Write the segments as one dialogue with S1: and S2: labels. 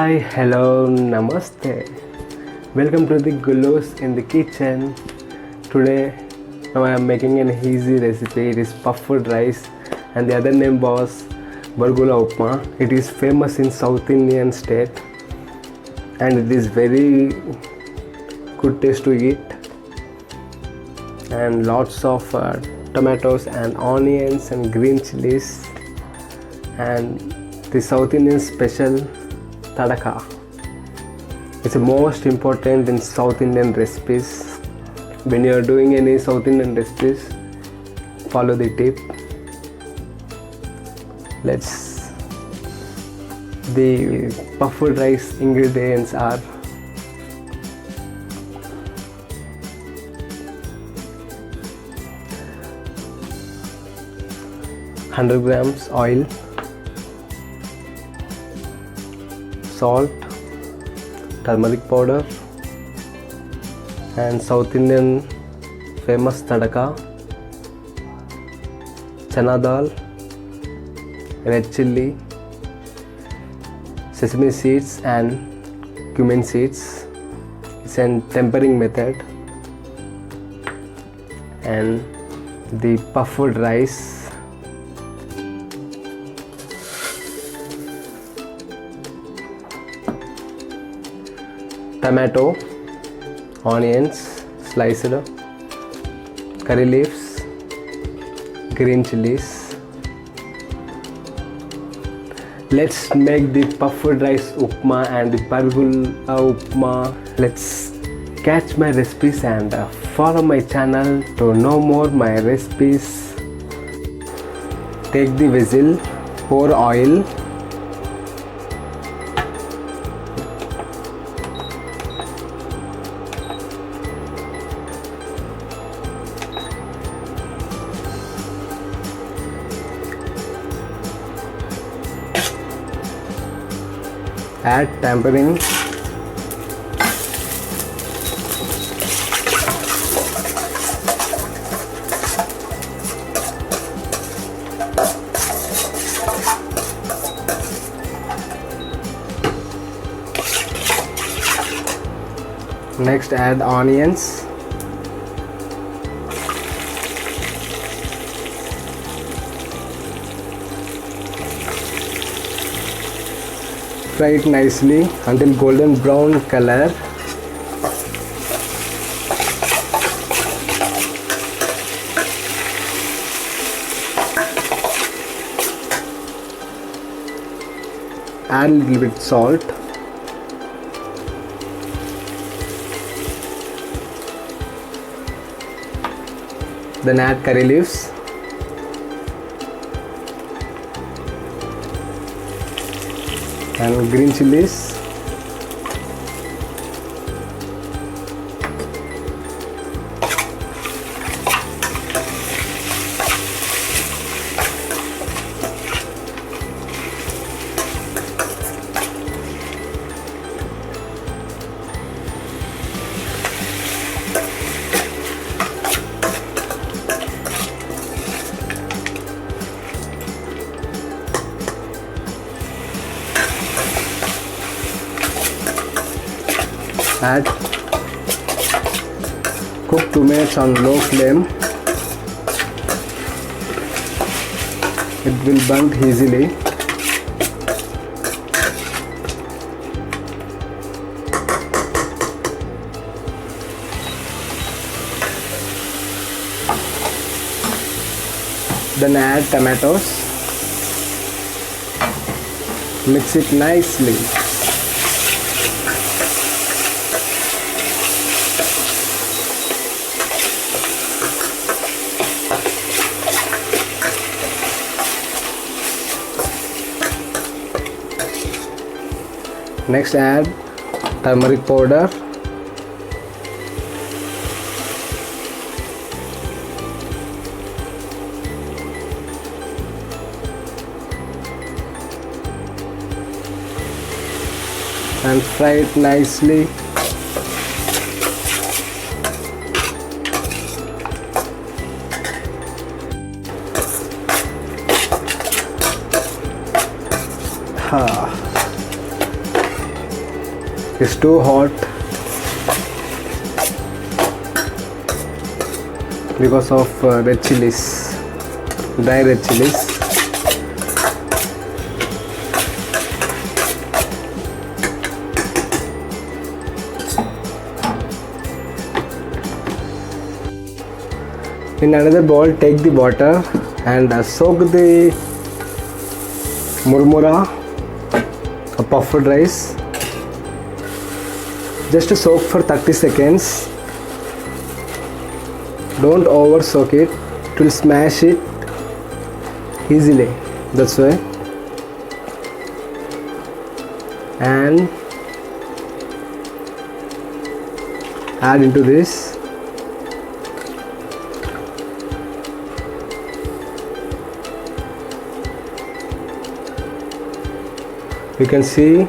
S1: Hi, hello, namaste. Welcome to the Gullus in the kitchen. Today, now I am making an easy recipe. It is puffed rice, and the other name was Bargula upma. It is famous in South Indian state, and it is very good taste to eat. And lots of tomatoes and onions and green chilies, and the South Indian special tadaka. It's the most important in South Indian recipes. When you are doing any South Indian recipes, follow the tip. The puffed rice ingredients are 100 grams oil, salt, turmeric powder, and South Indian famous tadaka, chana dal, red chilli, sesame seeds and cumin seeds. It's a tempering method. And the puffed rice, tomato, onions sliced, curry leaves, green chilies. Let's make the puffed rice upma and the bargula upma. Let's catch my recipes and follow my channel to know more my recipes. Take the vessel, pour oil, add tempering, next add onions, fry it nicely until golden brown color. Add a little bit salt, then add curry leaves, and green chilies, add cook 2 minutes on low flame. It will burn easily. Then add tomatoes. Mix it nicely. Next add turmeric powder, and fry it nicely. It's too hot because of red chilies, dry red chilies. In another bowl, take the water and soak the murmura, a puffed rice. Just to soak for 30 seconds. Don't over soak it, it will smash it easily. That's why. And add into this. You can see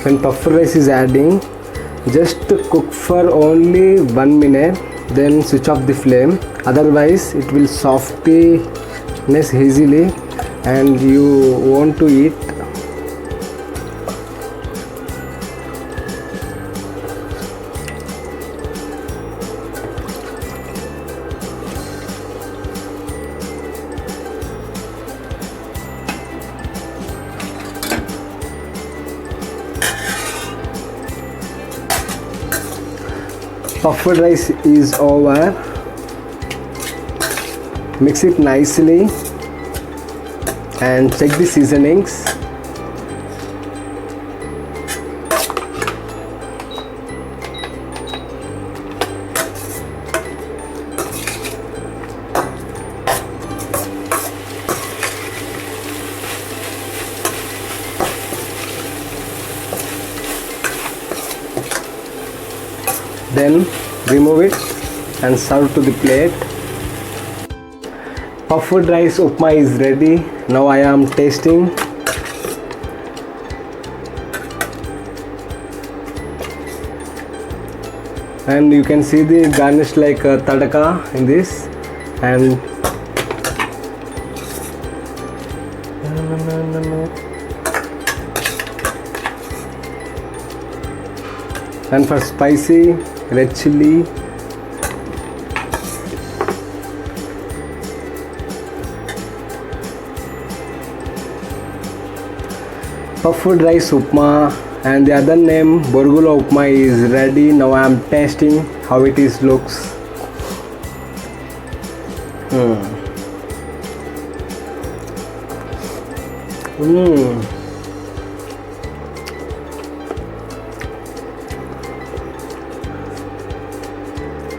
S1: when puffed rice is adding, just cook for only 1 minute, then switch off the flame. Otherwise it will softness easily and you want to eat. Puffed rice is over. Mix it nicely and check the seasonings. Then remove it and serve to the plate. Puffed rice upma is ready. Now I am tasting. And you can see the garnish like tadaka in this. And for spicy, red chili, puffed rice upma, and the other name Borgula upma is ready. Now I am tasting how it is looks.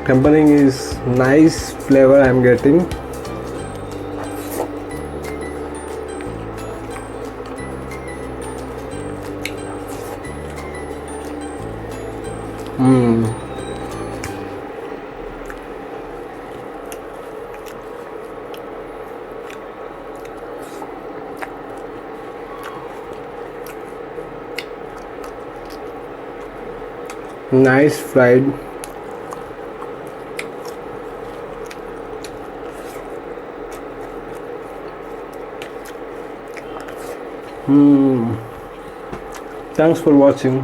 S1: Tempering is nice flavor I am getting. Nice fried. Thanks for watching.